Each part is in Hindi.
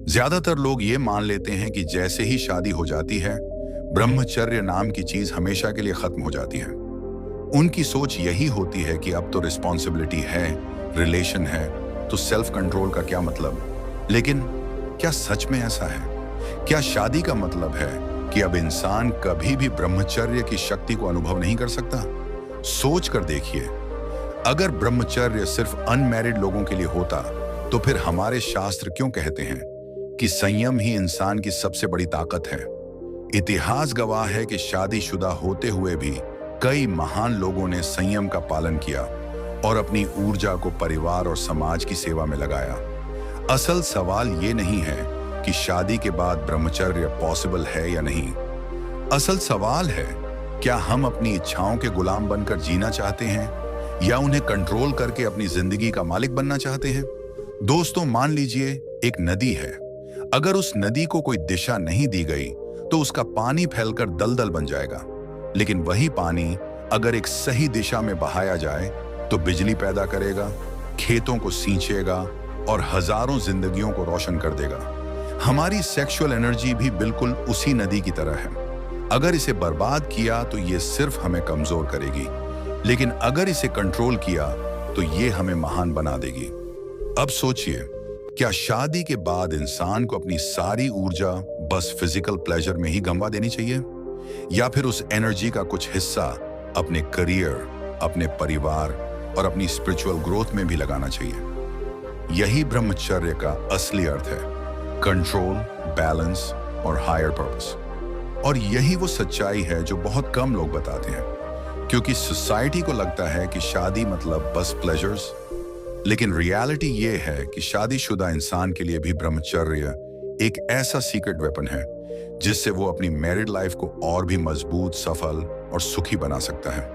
ज्यादातर लोग ये मान लेते हैं कि जैसे ही शादी हो जाती है, ब्रह्मचर्य नाम की चीज हमेशा के लिए खत्म हो जाती है। उनकी सोच यही होती है कि अब तो रिस्पॉन्सिबिलिटी है, रिलेशन है, तो सेल्फ कंट्रोल का क्या मतलब। लेकिन क्या सच में ऐसा है? क्या शादी का मतलब है कि अब इंसान कभी भी ब्रह्मचर्य की शक्ति को अनुभव नहीं कर सकता? सोच कर देखिए, अगर ब्रह्मचर्य सिर्फ अनमैरिड लोगों के लिए होता, तो फिर हमारे शास्त्र क्यों कहते हैं कि संयम ही इंसान की सबसे बड़ी ताकत है। इतिहास गवाह है कि शादीशुदा होते हुए भी कई महान लोगों ने संयम का पालन किया और अपनी ऊर्जा को परिवार और समाज की सेवा में लगाया। असल सवाल ये नहीं है कि शादी के बाद ब्रह्मचर्य पॉसिबल है या नहीं। असल सवाल है, क्या हम अपनी इच्छाओं के गुलाम बनकर जीना चाहते हैं या उन्हें कंट्रोल करके अपनी जिंदगी का मालिक बनना चाहते हैं? दोस्तों, मान लीजिए एक नदी है। अगर उस नदी को कोई दिशा नहीं दी गई तो उसका पानी फैलकर दलदल बन जाएगा। लेकिन वही पानी अगर एक सही दिशा में बहाया जाए तो बिजली पैदा करेगा, खेतों को सींचेगा और हजारों जिंदगियों को रोशन कर देगा। हमारी सेक्सुअल एनर्जी भी बिल्कुल उसी नदी की तरह है। अगर इसे बर्बाद किया तो ये सिर्फ हमें कमजोर करेगी, लेकिन अगर इसे कंट्रोल किया तो ये हमें महान बना देगी। अब सोचिए, क्या शादी के बाद इंसान को अपनी सारी ऊर्जा बस फिजिकल प्लेजर में ही गंवा देनी चाहिए, या फिर उस एनर्जी का कुछ हिस्सा अपने करियर, अपने परिवार और अपनी स्पिरिचुअल ग्रोथ में भी लगाना चाहिए? यही ब्रह्मचर्य का असली अर्थ है, कंट्रोल, बैलेंस और हायर पर्पस। और यही वो सच्चाई है जो बहुत कम लोग बताते हैं, क्योंकि सोसाइटी को लगता है कि शादी मतलब बस प्लेजर्स। लेकिन रियलिटी ये है कि शादीशुदा इंसान के लिए भी ब्रह्मचर्य एक ऐसा सीक्रेट वेपन है जिससे वो अपनी मैरिड लाइफ को और भी मजबूत, सफल और सुखी बना सकता है।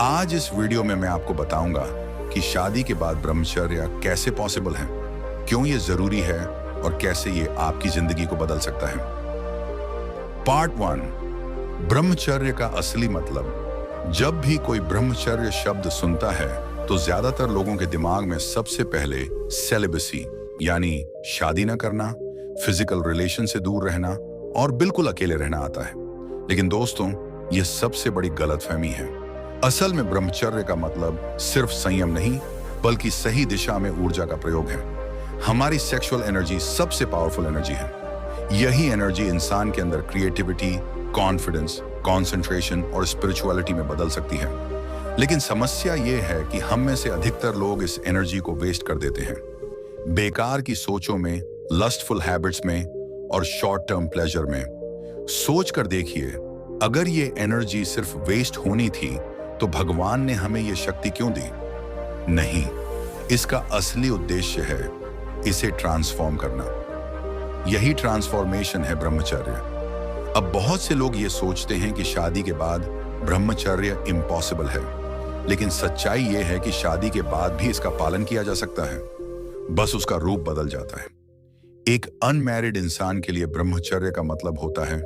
आज इस वीडियो में मैं आपको बताऊंगा कि शादी के बाद ब्रह्मचर्य कैसे पॉसिबल है, क्यों ये जरूरी है और कैसे ये आपकी जिंदगी को बदल सकता है। पार्ट 1, ब्रह्मचर्य का असली मतलब। जब भी कोई ब्रह्मचर्य शब्द सुनता है तो ज्यादातर लोगों के दिमाग में सबसे पहले सेलिबेसी यानी शादी न करना, फिजिकल रिलेशन से दूर रहना और बिल्कुल अकेले रहना आता है। लेकिन दोस्तों, यह सबसे बड़ी गलतफहमी है। असल में ब्रह्मचर्य का मतलब सिर्फ संयम नहीं, बल्कि सही दिशा में ऊर्जा का प्रयोग है। हमारी सेक्सुअल एनर्जी सबसे पावरफुल एनर्जी है। यही एनर्जी इंसान के अंदर क्रिएटिविटी, कॉन्फिडेंस, कंसंट्रेशन और स्पिरिचुअलिटी में बदल सकती है। लेकिन समस्या यह है कि हम में से अधिकतर लोग इस एनर्जी को वेस्ट कर देते हैं, बेकार की सोचों में, लस्टफुल हैबिट्स में और शॉर्ट टर्म प्लेजर में। सोच कर देखिए, अगर ये एनर्जी सिर्फ वेस्ट होनी थी तो भगवान ने हमें ये शक्ति क्यों दी? नहीं, इसका असली उद्देश्य है इसे ट्रांसफॉर्म करना। यही ट्रांसफॉर्मेशन है ब्रह्मचर्य। अब बहुत से लोग ये सोचते हैं कि शादी के बाद ब्रह्मचर्य इम्पॉसिबल है, लेकिन सच्चाई यह है कि शादी के बाद भी इसका पालन किया जा सकता है, बस उसका रूप बदल जाता है। एक अनमैरिड इंसान के लिए ब्रह्मचर्य का मतलब होता है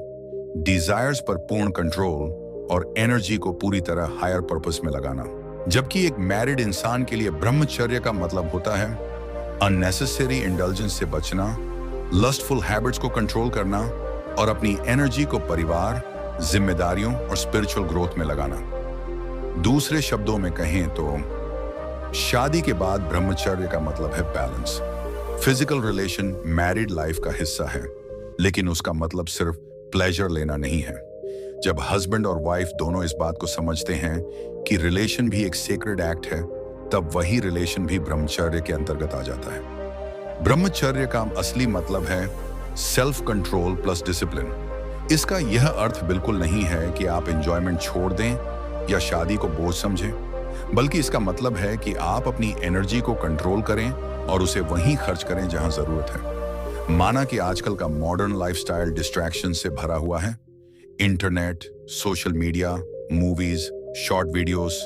डिजायर्स पर पूर्ण कंट्रोल और एनर्जी को पूरी तरह हायर पर्पस में लगाना, जबकि एक मैरिड इंसान के लिए ब्रह्मचर्य का मतलब होता है अननेसेसरी इंडल्जेंस से बचना, लस्टफुल हैबिट्स को कंट्रोल करना और अपनी एनर्जी को परिवार, जिम्मेदारियों और स्पिरिचुअल ग्रोथ में लगाना। दूसरे शब्दों में कहें तो शादी के बाद ब्रह्मचर्य का मतलब है balance. Physical relation married life का हिस्सा है, लेकिन उसका मतलब सिर्फ प्लेजर लेना नहीं है। जब हस्बैंड और वाइफ दोनों इस बात को समझते हैं कि रिलेशन भी एक सेक्रेड एक्ट है, तब वही रिलेशन भी ब्रह्मचर्य के अंतर्गत आ जाता है। ब्रह्मचर्य का असली मतलब है सेल्फ कंट्रोल प्लस डिसिप्लिन। इसका यह अर्थ बिल्कुल नहीं है कि आप एंजॉयमेंट छोड़ दें या शादी को बोझ समझें, बल्कि इसका मतलब है कि आप अपनी एनर्जी को कंट्रोल करें और उसे वहीं खर्च करें जहां जरूरत है। माना कि आजकल का मॉडर्न लाइफस्टाइल डिस्ट्रैक्शन से भरा हुआ है। Internet, social media, movies, short videos,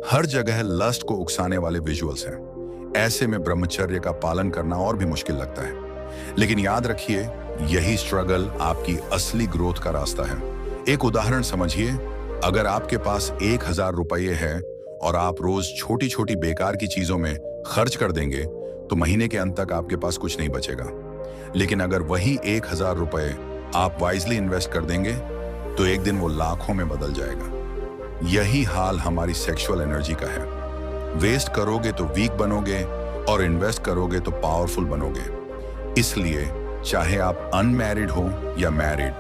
हर जगह लस्ट को उकसाने वाले विजुअल्स हैं। ऐसे में ब्रह्मचर्य का पालन करना और भी मुश्किल लगता है। लेकिन याद रखिए, यही स्ट्रगल आपकी असली ग्रोथ का रास्ता है। एक उदाहरण समझिए, अगर आपके पास 1000 रुपये है और आप रोज छोटी छोटी बेकार की चीजों में खर्च कर देंगे तो महीने के अंत तक आपके पास कुछ नहीं बचेगा। लेकिन अगर वही 1,000 रुपए आप वाइजली इन्वेस्ट कर देंगे तो एक दिन वो लाखों में बदल जाएगा। यही हाल हमारी सेक्सुअल एनर्जी का है। वेस्ट करोगे तो वीक बनोगे और इन्वेस्ट करोगे तो पावरफुल बनोगे। इसलिए चाहे आप अनमैरिड हो या मैरिड,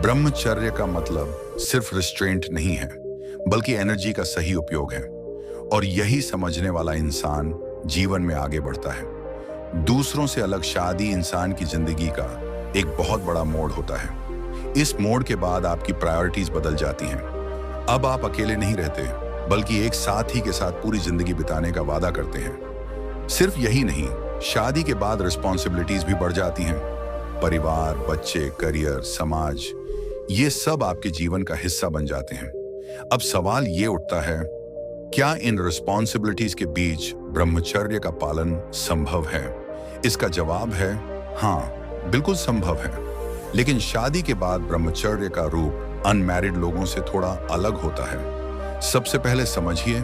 ब्रह्मचर्य का मतलब सिर्फ रिस्ट्रेंट नहीं है, बल्कि एनर्जी का सही उपयोग है। और यही समझने वाला इंसान जीवन में आगे बढ़ता है। दूसरों से अलग शादी इंसान की जिंदगी का एक बहुत बड़ा मोड़ होता है। इस मोड़ के बाद आपकी प्रायोरिटीज बदल जाती हैं। अब आप अकेले नहीं रहते, बल्कि एक साथी के साथ पूरी जिंदगी बिताने का वादा करते हैं। सिर्फ यही नहीं, शादी के बाद रिस्पॉन्सिबिलिटीज भी बढ़ जाती हैं। परिवार, बच्चे, करियर, समाज, ये सब आपके जीवन का हिस्सा बन जाते हैं। अब सवाल ये उठता है, क्या इन रिस्पॉन्सिबिलिटीज के बीच ब्रह्मचर्य का पालन संभव है? इसका जवाब है हाँ, बिल्कुल संभव है। लेकिन शादी के बाद ब्रह्मचर्य का रूप अनमैरिड लोगों से थोड़ा अलग होता है। सबसे पहले समझिए,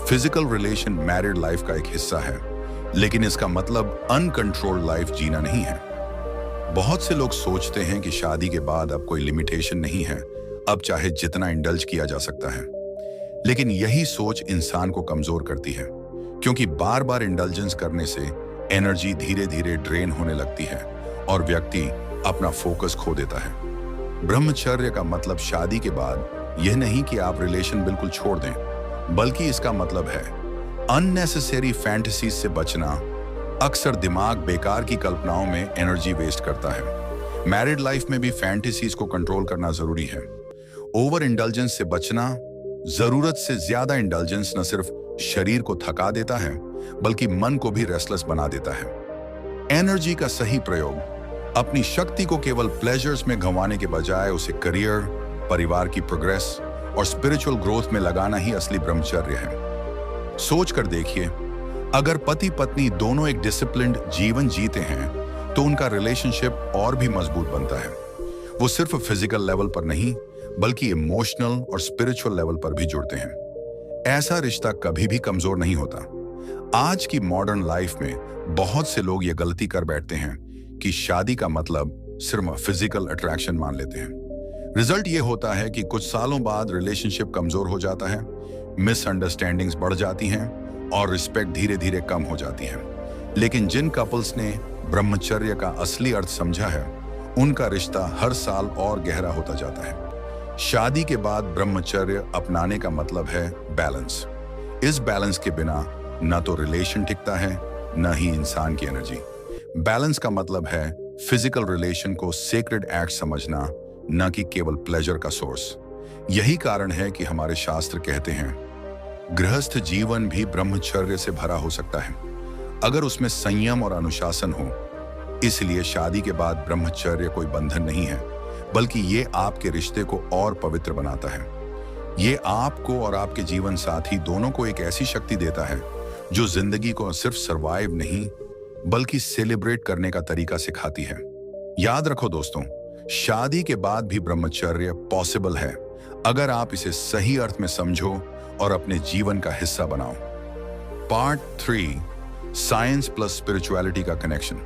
फिजिकल रिलेशन मैरिड लाइफ का एक हिस्सा है, लेकिन इसका मतलब अनकंट्रोल्ड लाइफ जीना नहीं है। बहुत से लोग सोचते हैं कि शादी के बाद अब कोई लिमिटेशन नहीं है, अब चाहे जितना इंडल्ज किया जा सकता है। लेकिन यही सोच इंसान को कमजोर करती है, क्योंकि बार बार इंडल्जेंस करने से एनर्जी धीरे धीरे ड्रेन होने लगती है और व्यक्ति अपना फोकस खो देता है। ब्रह्मचर्य का मतलब शादी के बाद यह नहीं कि आप रिलेशन बिल्कुल छोड़ दें, बल्कि इसका मतलब है अननेसेसरी फैंटेसीज से बचना। अक्सर दिमाग बेकार की कल्पनाओं में एनर्जी वेस्ट करता है। मैरिड लाइफ में भी फैंटेसीज को कंट्रोल करना जरूरी है। ओवर इंडल्जेंस से बचना। जरूरत से ज्यादा इंडल्जेंस न सिर्फ शरीर को थका देता है, बल्कि मन को भी रेस्टलेस बना देता है। एनर्जी का सही प्रयोग, अपनी शक्ति को केवल प्लेजर्स में गंवाने के बजाय उसे करियर, परिवार की प्रोग्रेस और स्पिरिचुअल ग्रोथ में लगाना ही असली ब्रह्मचर्य है। सोच कर देखिए, अगर पति पत्नी दोनों एक डिसिप्लिन्ड जीवन जीते हैं तो उनका रिलेशनशिप और भी मजबूत बनता है। वो सिर्फ फिजिकल लेवल पर नहीं, बल्कि इमोशनल और स्पिरिचुअल लेवल पर भी जुड़ते हैं। ऐसा रिश्ता कभी भी कमजोर नहीं होता। आज की मॉडर्न लाइफ में बहुत से लोग ये गलती कर बैठते हैं कि शादी का मतलब सिर्फ फिजिकल अट्रैक्शन मान लेते हैं। रिजल्ट ये होता है कि कुछ सालों बाद रिलेशनशिप कमजोर हो जाता है, मिसअंडरस्टैंडिंग्स बढ़ जाती हैं और रिस्पेक्ट धीरे धीरे कम हो जाती है। लेकिन जिन कपल्स ने ब्रह्मचर्य का असली अर्थ समझा है, उनका रिश्ता हर साल और गहरा होता जाता है। शादी के बाद ब्रह्मचर्य अपनाने का मतलब है बैलेंस। इस बैलेंस के बिना न तो रिलेशन टिकता है, न ही इंसान की एनर्जी। बैलेंस का मतलब है फिजिकल रिलेशन को सेक्रेड एक्ट समझना, न कि केवल प्लेजर का सोर्स। यही कारण है कि हमारे शास्त्र कहते हैं, गृहस्थ जीवन भी ब्रह्मचर्य से भरा हो सकता है, अगर उसमें संयम और अनुशासन हो। इसलिए शादी के बाद ब्रह्मचर्य कोई बंधन नहीं है, बल्कि ये आपके रिश्ते को और पवित्र बनाता है। ये आपको और आपके जीवन साथी दोनों को एक ऐसी शक्ति देता है जो जिंदगी को सिर्फ सरवाइव नहीं, बल्कि सेलिब्रेट करने का तरीका सिखाती है। याद रखो दोस्तों, शादी के बाद भी ब्रह्मचर्य पॉसिबल है, अगर आप इसे सही अर्थ में समझो और अपने जीवन का हिस्सा बनाओ। पार्ट 3, साइंस प्लस स्पिरिचुअलिटी का कनेक्शन।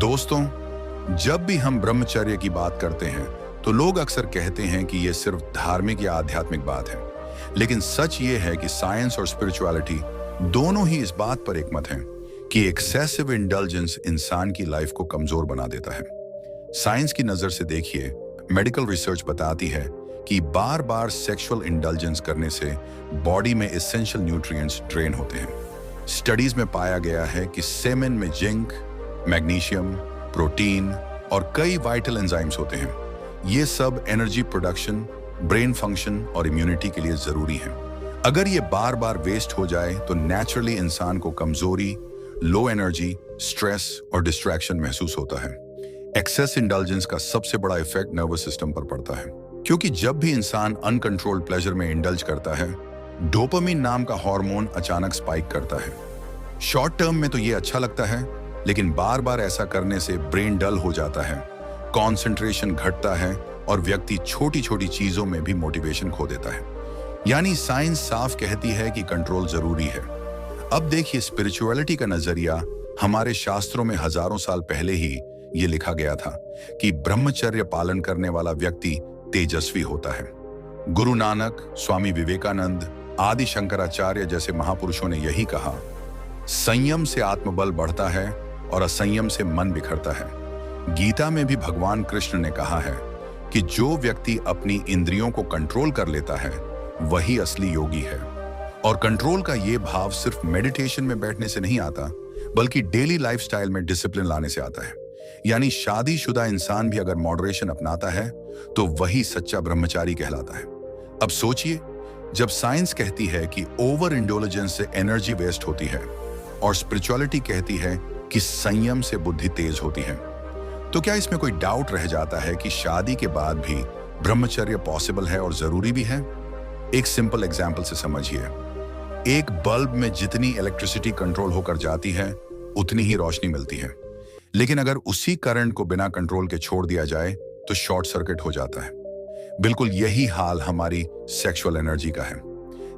दोस्तों, जब भी हम ब्रह्मचर्य की बात करते हैं तो लोग अक्सर कहते हैं कि यह सिर्फ धार्मिक या आध्यात्मिक बात है। लेकिन सच ये है कि साइंस और स्पिरिचुअलिटी दोनों ही इस बात पर एकमत हैं कि एक्सेसिव इंडल्जेंस इंसान की लाइफ को कमजोर बना देता है। साइंस की नजर से देखिए, मेडिकल रिसर्च बताती है कि बार बार सेक्सुअल इंडल्जेंस करने से बॉडी में एसेंशियल न्यूट्रिएंट्स ड्रेन होते हैं। स्टडीज में पाया गया है कि सेमेन में जिंक, मैग्नीशियम, प्रोटीन और कई वाइटल एंजाइम्स होते हैं। ये सब एनर्जी प्रोडक्शन, ब्रेन फंक्शन और इम्यूनिटी के लिए जरूरी है। अगर ये बार बार वेस्ट हो जाए तो नेचुरली इंसान को कमजोरी, लो एनर्जी, स्ट्रेस और डिस्ट्रैक्शन महसूस होता है। एक्सेस इंडल्जेंस का सबसे बड़ा इफेक्ट नर्वस सिस्टम पर पड़ता है, क्योंकि जब भी इंसान अनकंट्रोल्ड प्लेजर में इंडल्ज करता है, डोपामिन नाम का हार्मोन अचानक स्पाइक करता है। शॉर्ट टर्म में तो ये अच्छा लगता है, लेकिन बार बार ऐसा करने से ब्रेन डल हो जाता है, कंसंट्रेशन घटता है और व्यक्ति छोटी छोटी चीजों में भी मोटिवेशन खो देता है। यानी साइंस साफ कहती है कि कंट्रोल जरूरी है। अब देखिए स्पिरिचुअलिटी का नजरिया हमारे शास्त्रों में हजारों साल पहले ही ये लिखा गया था कि ब्रह्मचर्य पालन करने वाला व्यक्ति तेजस्वी होता है। गुरु नानक, स्वामी विवेकानंद, आदि शंकराचार्य जैसे महापुरुषों ने यही कहा, संयम से आत्मबल बढ़ता है और असंयम से मन बिखरता है। गीता में भी भगवान कृष्ण ने कहा है कि जो व्यक्ति अपनी इंद्रियों को कंट्रोल कर लेता है वही असली योगी है। और कंट्रोल का ये भाव सिर्फ मेडिटेशन में बैठने से नहीं आता, बल्कि डेली लाइफस्टाइल में डिसिप्लिन लाने से आता है। यानी शादीशुदा इंसान भी अगर मॉडरेशन अपनाता है तो वही सच्चा ब्रह्मचारी कहलाता है। अब सोचिए, जब साइंस कहती है कि ओवर इंडोलिजेंस से एनर्जी वेस्ट होती है और स्पिरिचुअलिटी कहती है कि संयम से बुद्धि तेज होती है, तो क्या इसमें कोई डाउट रह जाता है कि शादी के बाद भी ब्रह्मचर्य पॉसिबल है और जरूरी भी है? एक सिंपल एग्जाम्पल से समझिए। एक बल्ब में जितनी इलेक्ट्रिसिटी कंट्रोल होकर जाती है उतनी ही रोशनी मिलती है, लेकिन अगर उसी करंट को बिना कंट्रोल के छोड़ दिया जाए तो शॉर्ट सर्किट हो जाता है। बिल्कुल यही हाल हमारी सेक्सुअल एनर्जी का है।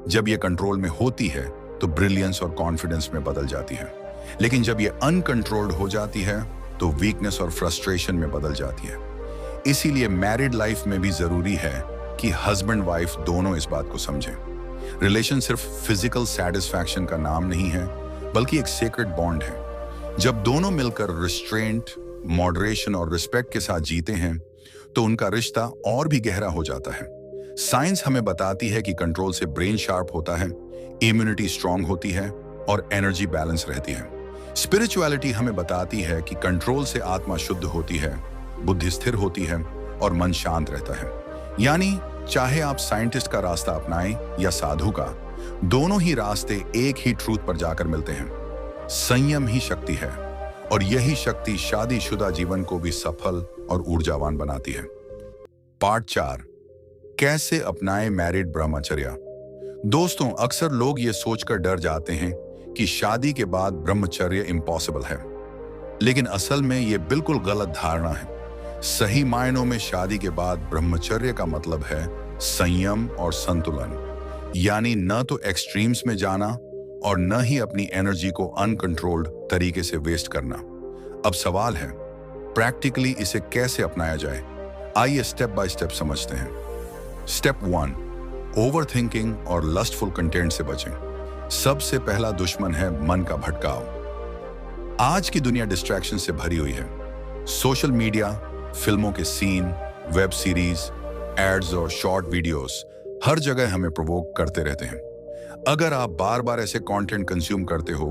जब ये कंट्रोल में होती है तो ब्रिलियंस और कॉन्फिडेंस में बदल जाती है, लेकिन जब ये अनकंट्रोल्ड हो जाती है तो वीकनेस और फ्रस्ट्रेशन में बदल जाती है। इसीलिए मैरिड लाइफ में भी जरूरी है कि हस्बैंड वाइफ दोनों इस बात को समझें। रिलेशन सिर्फ फिजिकल सेटिस्फैक्शन का नाम नहीं है, बल्कि एक सेक्रेड बॉन्ड है। जब दोनों मिलकर रिस्ट्रेंट, मॉडरेशन और रिस्पेक्ट के साथ जीते हैं तो उनका रिश्ता और भी गहरा हो जाता है। साइंस हमें बताती है कि कंट्रोल से ब्रेन शार्प होता है, इम्यूनिटी स्ट्रांग होती है और एनर्जी बैलेंस रहती है। स्पिरिचुअलिटी हमें बताती है कि कंट्रोल से आत्मा शुद्ध होती है, बुद्धि स्थिर होती है और मन शांत रहता है। यानी चाहे आप साइंटिस्ट का रास्ता अपनाएं या साधु का, दोनों ही रास्ते एक ही ट्रूथ पर जाकर मिलते हैं। संयम ही शक्ति है और यही शक्ति शादीशुदा जीवन को भी सफल और ऊर्जावान बनाती है। पार्ट 4, कैसे अपनाएं मैरिड ब्रह्मचर्य। दोस्तों, अक्सर लोग ये सोचकर डर जाते हैं कि शादी के बाद ब्रह्मचर्य इम्पॉसिबल है, लेकिन असल में ये बिल्कुल गलत धारणा है। सही मायनों में शादी के बाद ब्रह्मचर्य का मतलब है संयम और संतुलन, यानी न तो एक्सट्रीम्स में जाना और न ही अपनी एनर्जी को अनकंट्रोल्ड तरीके से वेस्ट करना। अब सवाल है, प्रैक्टिकली इसे कैसे अपनाया जाए? आइए स्टेप बाय स्टेप समझते हैं। स्टेप 1, ओवर थिंकिंग और लस्टफुल कंटेंट से बचें। सबसे पहला दुश्मन है मन का भटकाव। आज की दुनिया डिस्ट्रैक्शन से भरी हुई है। सोशल मीडिया, फिल्मों के सीन, वेब सीरीज, एड्स और शॉर्ट वीडियोस हर जगह हमें प्रोवोक करते रहते हैं। अगर आप बार बार ऐसे कंटेंट कंज्यूम करते हो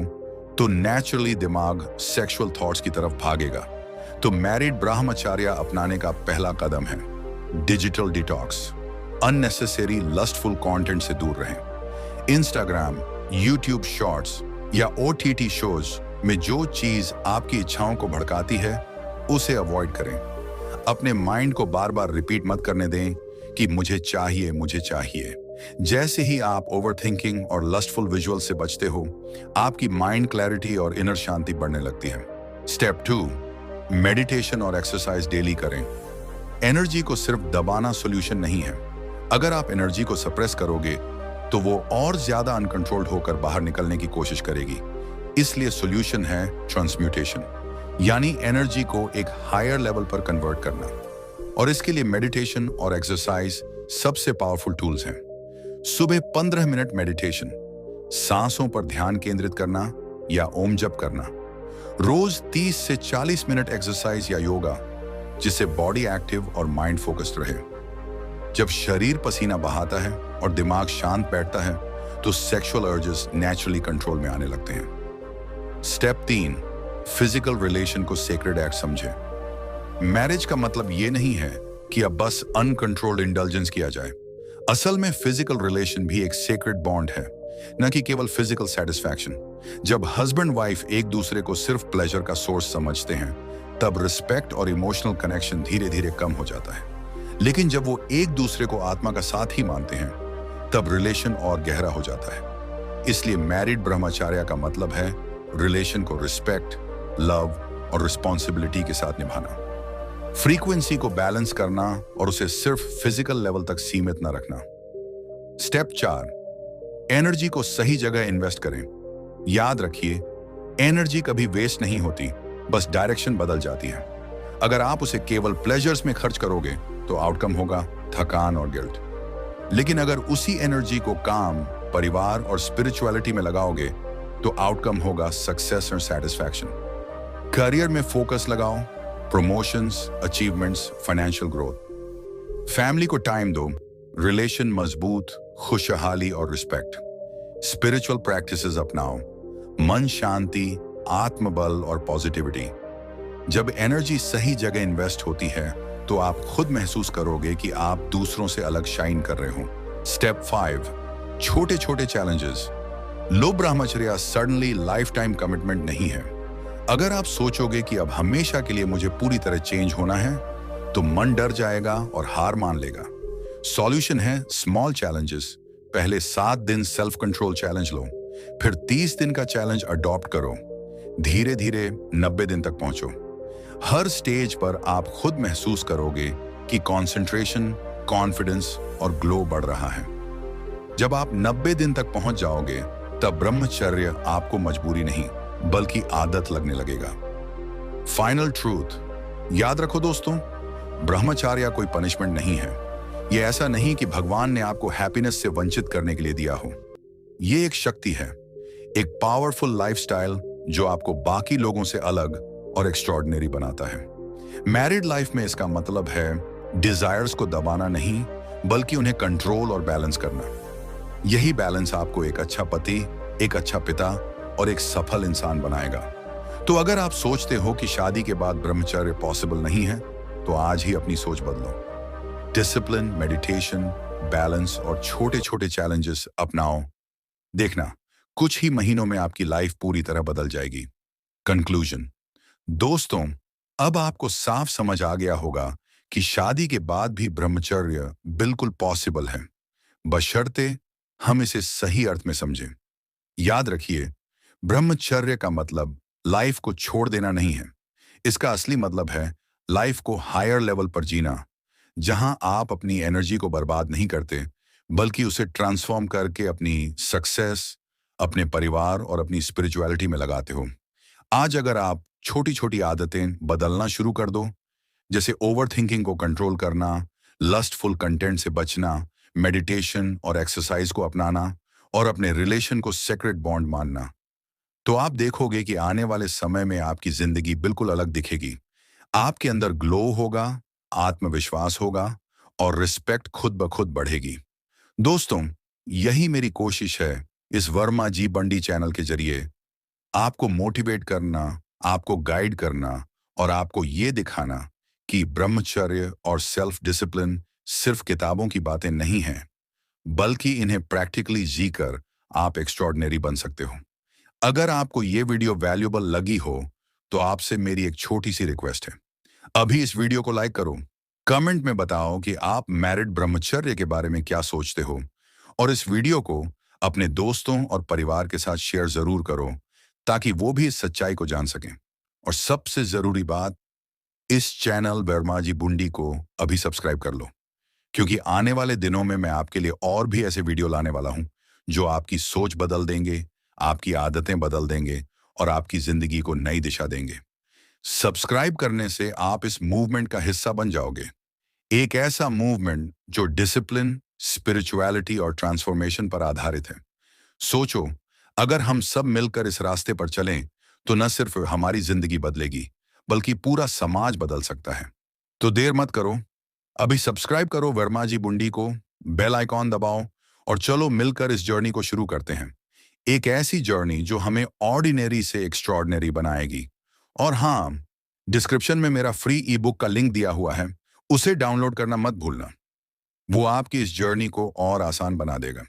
तो नेचुरली दिमाग सेक्सुअल थॉट्स की तरफ भागेगा। तो मैरिड ब्रह्मचर्य अपनाने का पहला कदम है digital detox. Unnecessary lustful content से दूर रहें। इंस्टाग्राम, यूट्यूब शॉर्ट्स या OTT शोज में जो चीज आपकी इच्छाओं को भड़काती है उसे अवॉइड करें। अपने माइंड को बार बार रिपीट मत करने दें कि मुझे चाहिए, मुझे चाहिए। जैसे ही आप ओवरथिंकिंग और लस्टफुल विजुअल से बचते हो, आपकी माइंड क्लैरिटी और इनर शांति बढ़ने लगती है। स्टेप 2, मेडिटेशन और एक्सरसाइज डेली करें। एनर्जी को सिर्फ दबाना सॉल्यूशन नहीं है। अगर आप एनर्जी को सप्रेस करोगे तो वो और ज्यादा अनकंट्रोल्ड होकर बाहर निकलने की कोशिश करेगी। इसलिए सॉल्यूशन है ट्रांसम्यूटेशन, यानी एनर्जी को एक हायर लेवल पर कन्वर्ट करना। और इसके लिए मेडिटेशन और एक्सरसाइज सबसे पावरफुल टूल्स हैं। सुबह 15 मिनट मेडिटेशन, सांसों पर ध्यान केंद्रित करना या ओम जप करना। रोज 30 से 40 मिनट एक्सरसाइज या योगा, जिससे बॉडी एक्टिव और माइंड फोकस्ड रहे। जब शरीर पसीना बहाता है और दिमाग शांत बैठता है तो सेक्सुअल अर्जेस नेचुरली कंट्रोल में आने लगते हैं। स्टेप 3, फिजिकल रिलेशन को सेक्रेड एक्ट समझें। मैरिज का मतलब ये नहीं है कि अब बस अनकंट्रोल्ड इंडल्जेंस किया जाए। असल में फिजिकल रिलेशन भी एक सेक्रेड बॉन्ड है, न कि केवल फिजिकल सेटिस्फैक्शन। जब हस्बैंड वाइफ एक दूसरे को सिर्फ प्लेजर का सोर्स समझते हैं, तब रिस्पेक्ट और इमोशनल कनेक्शन धीरे धीरे कम हो जाता है। लेकिन जब वो एक दूसरे को आत्मा का साथ ही मानते हैं, तब रिलेशन और गहरा हो जाता है। इसलिए मैरिड ब्रह्मचर्य का मतलब है रिलेशन को रिस्पेक्ट, लव और रिस्पॉन्सिबिलिटी के साथ निभाना। फ्रीक्वेंसी को बैलेंस करना और उसे सिर्फ फिजिकल लेवल तक सीमित न रखना। स्टेप 4, एनर्जी को सही जगह इन्वेस्ट करें। याद रखिए, एनर्जी कभी वेस्ट नहीं होती, बस डायरेक्शन बदल जाती है। अगर आप उसे केवल प्लेजर्स में खर्च करोगे तो आउटकम होगा थकान और गिल्ट। लेकिन अगर उसी एनर्जी को काम, परिवार और स्पिरिचुअलिटी में लगाओगे तो आउटकम होगा सक्सेस और सेटिस्फैक्शन। करियर में फोकस लगाओ, promotions, achievements, financial growth. Family को टाइम दो, रिलेशन मजबूत, खुशहाली और रिस्पेक्ट। स्पिरिचुअल प्रैक्टिसेस अपनाओ, मन शांति, आत्मबल और पॉजिटिविटी। जब एनर्जी सही जगह इन्वेस्ट होती है तो आप खुद महसूस करोगे कि आप दूसरों से अलग शाइन कर रहे हो। स्टेप 5, छोटे छोटे चैलेंजेस। लो ब्रह्मचर्य सडनली लाइफ टाइम कमिटमेंट नहीं है। अगर आप सोचोगे कि अब हमेशा के लिए मुझे पूरी तरह चेंज होना है तो मन डर जाएगा और हार मान लेगा। सॉल्यूशन है स्मॉल चैलेंजेस। पहले 7 दिन सेल्फ कंट्रोल चैलेंज लो, फिर 30 दिन का चैलेंज अडॉप्ट करो, धीरे धीरे 90 दिन तक पहुंचो। हर स्टेज पर आप खुद महसूस करोगे कि कंसंट्रेशन, कॉन्फिडेंस और ग्लो बढ़ रहा है। जब आप 90 दिन तक पहुंच जाओगे तब ब्रह्मचर्य आपको मजबूरी नहीं बल्कि आदत लगने लगेगा। फाइनल ट्रूथ याद रखो दोस्तों, ब्रह्मचर्य कोई पनिशमेंट नहीं है। यह ऐसा नहीं कि भगवान ने आपको हैप्पीनेस से वंचित करने के लिए दिया हो। यह एक शक्ति है, एक पावरफुल लाइफस्टाइल जो आपको बाकी लोगों से अलग और एक्स्ट्रॉर्डिनरी बनाता है। मैरिड लाइफ में इसका मतलब है डिजायर्स को दबाना नहीं बल्कि उन्हें कंट्रोल और बैलेंस करना। यही बैलेंस आपको एक अच्छा पति, एक अच्छा पिता और एक सफल इंसान बनाएगा। तो अगर आप सोचते हो कि शादी के बाद ब्रह्मचर्य पॉसिबल नहीं है तो आज ही अपनी सोच बदलो। डिसिप्लिन, मेडिटेशन, बैलेंस और छोटे छोटे चैलेंजेस अपनाओ। देखना, कुछ ही महीनों में आपकी लाइफ पूरी तरह बदल जाएगी। कंक्लूजन दोस्तों, अब आपको साफ समझ आ गया होगा कि शादी के बाद भी ब्रह्मचर्य बिल्कुल पॉसिबल है, बशर्ते हम इसे सही अर्थ में समझें। याद रखिए, ब्रह्मचर्य का मतलब लाइफ को छोड़ देना नहीं है। इसका असली मतलब है लाइफ को हायर लेवल पर जीना, जहां आप अपनी एनर्जी को बर्बाद नहीं करते बल्कि उसे ट्रांसफॉर्म करके अपनी सक्सेस, अपने परिवार और अपनी स्पिरिचुअलिटी में लगाते हो। आज अगर आप छोटी छोटी आदतें बदलना शुरू कर दो, जैसे ओवर थिंकिंग को कंट्रोल करना, लस्टफुल कंटेंट से बचना, मेडिटेशन और एक्सरसाइज को अपनाना और अपने रिलेशन को सेक्रेट बॉन्ड मानना, तो आप देखोगे कि आने वाले समय में आपकी जिंदगी बिल्कुल अलग दिखेगी। आपके अंदर ग्लो होगा, आत्मविश्वास होगा और रिस्पेक्ट खुद ब खुद बढ़ेगी। दोस्तों, यही मेरी कोशिश है इस वर्मा जी बंडी चैनल के जरिए आपको मोटिवेट करना, आपको गाइड करना और आपको ये दिखाना कि ब्रह्मचर्य और सेल्फ डिसिप्लिन सिर्फ किताबों की बातें नहीं हैं, बल्कि इन्हें प्रैक्टिकली जीकर आप एक्स्ट्रॉर्डिनरी बन सकते हो। अगर आपको ये वीडियो वैल्यूएबल लगी हो तो आपसे मेरी एक छोटी सी रिक्वेस्ट है, अभी इस वीडियो को लाइक करो, कमेंट में बताओ कि आप मैरिड ब्रह्मचर्य के बारे में क्या सोचते हो और इस वीडियो को अपने दोस्तों और परिवार के साथ शेयर जरूर करो ताकि वो भी इस सच्चाई को जान सकें। और सबसे जरूरी बात, इस चैनल वर्मा जी बुंडी को अभी सब्सक्राइब कर लो, क्योंकि आने वाले दिनों में मैं आपके लिए और भी ऐसे वीडियो लाने वाला हूं जो आपकी सोच बदल देंगे, आपकी आदतें बदल देंगे और आपकी जिंदगी को नई दिशा देंगे। सब्सक्राइब करने से आप इस मूवमेंट का हिस्सा बन जाओगे, एक ऐसा मूवमेंट जो डिसिप्लिन, स्पिरिचुअलिटी और ट्रांसफॉर्मेशन पर आधारित है। सोचो, अगर हम सब मिलकर इस रास्ते पर चलें तो न सिर्फ हमारी जिंदगी बदलेगी बल्कि पूरा समाज बदल सकता है। तो देर मत करो, अभी सब्सक्राइब करो वर्मा जी बुंडी को, बेल आइकॉन दबाओ और चलो मिलकर इस जर्नी को शुरू करते हैं। एक ऐसी जर्नी जो हमें ऑर्डिनरी से एक्स्ट्रॉर्डिनरी बनाएगी। और हाँ, डिस्क्रिप्शन में मेरा फ्री ई बुक का लिंक दिया हुआ है, उसे डाउनलोड करना मत भूलना। वो आपकी इस जर्नी को और आसान बना देगा।